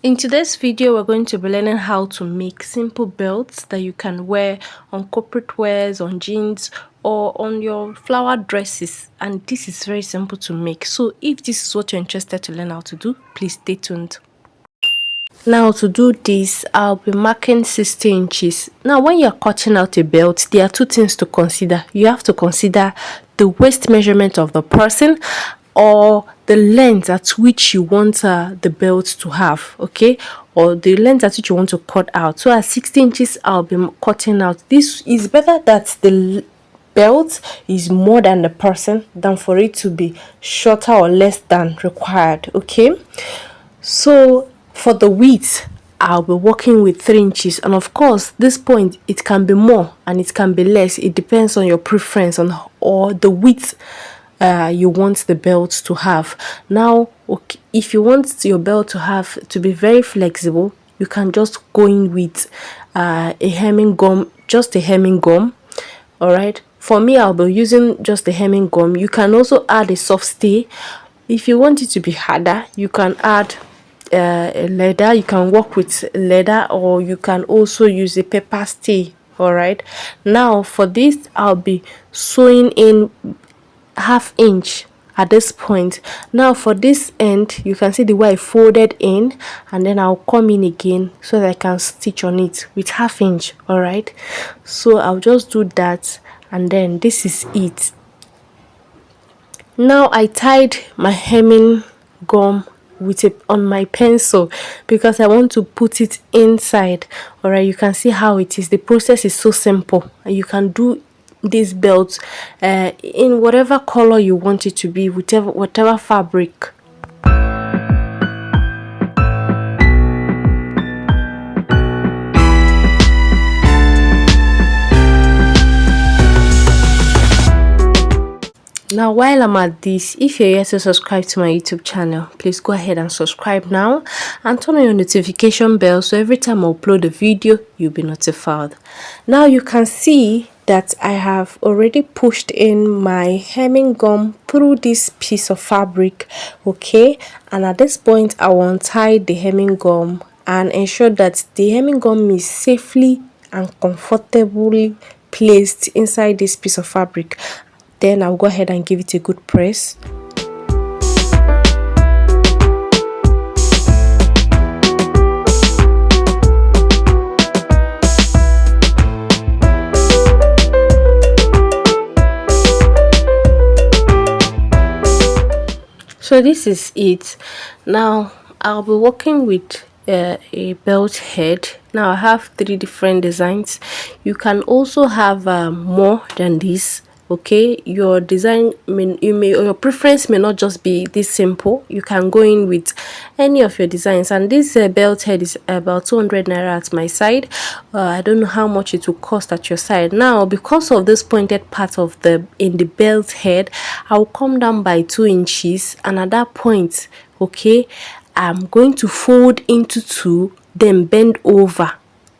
In today's video, we're going to be learning how to make simple belts that you can wear on corporate wears, on jeans, or on your flower dresses. And this is very simple to make. So if this is what you're interested to learn how to do, please stay tuned. Now to do this, I'll be marking 60 inches. Now when you're cutting out a belt, there are two things to consider. You have to consider the waist measurement of the person or the length at which you want the belt to have, okay, or the length at which you want to cut out. So at 60 inches, I'll be cutting out. This is better that the belt is more than the person than for it to be shorter or less than required, okay. So for the width, I'll be working with 3 inches, and of course this point it can be more and it can be less. It depends on your preference on or the width you want the belt to have. Now, okay, if you want your belt to be very flexible, you can just go in with a hemming gum, just a hemming gum. All right. For me, I'll be using just a hemming gum. You can also add a soft stay. If you want it to be harder, you can add a leather. You can work with leather, or you can also use a pepper stay. All right. Now for this, I'll be sewing in ½ inch at this point. Now for this end, you can see the way I folded in, and then I'll come in again so that I can stitch on it with ½ inch. All right, so I'll just do that, and then this is it. Now I tied my hemming gum with it on my pencil because I want to put it inside. All right, you can see how it is. The process is so simple, and you can do this belt in whatever color you want it to be, whatever fabric. Now while I'm at this, if you're yet to subscribe to my YouTube channel, please go ahead and subscribe now and turn on your notification bell so every time I upload a video you'll be notified. Now you can see that I have already pushed in my hemming gum through this piece of fabric, okay, and at this point I will untie the hemming gum and ensure that the hemming gum is safely and comfortably placed inside this piece of fabric. Then I'll go ahead and give it a good press. So this is it. Now I'll be working with a belt head. Now I have 3 different designs. You can also have more than this, okay. Your design your preference may not just be this simple. You can go in with any of your designs, and this belt head is about 200 naira at my side. I don't know how much it will cost at your side. Now because of this pointed part of the belt head, I'll come down by 2 inches, and at that point, okay, I'm going to fold into 2, then bend over.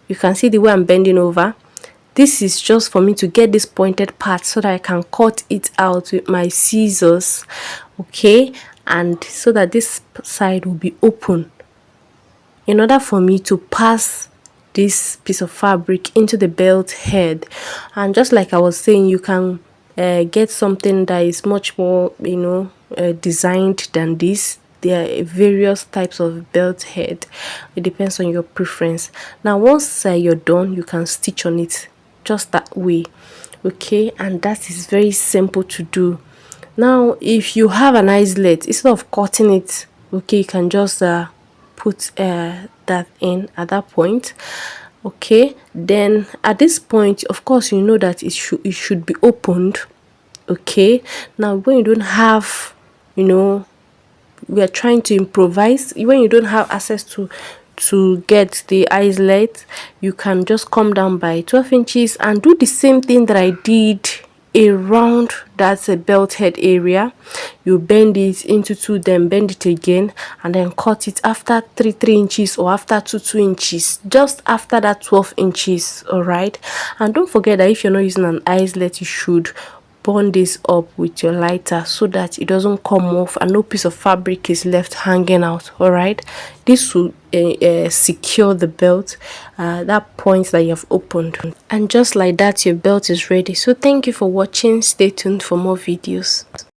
You can see the way I'm bending over. This is just for me to get this pointed part so that I can cut it out with my scissors, okay, and so that this side will be open in order for me to pass this piece of fabric into the belt head. And just like I was saying, you can get something that is much more, designed than this. There are various types of belt head. It depends on your preference. Now once you're done, you can stitch on it just that way, okay, and that is very simple to do. Now if you have an eyelet, instead of cutting it, okay, you can just put that in at that point, okay. Then at this point, of course, you know that it should be opened, okay. Now when you don't have, we are trying to improvise, when you don't have access to get the eyelet, you can just come down by 12 inches and do the same thing that I did around that belt head area. You bend it into 2, then bend it again, and then cut it after 3 inches or after 2 inches, just after that 12 inches. All right, and don't forget that if you're not using an eyelet, you should burn this up with your lighter so that it doesn't come off and no piece of fabric is left hanging out. All right, this will secure the belt, that point that you have opened, and just like that your belt is ready. So thank you for watching. Stay tuned for more videos.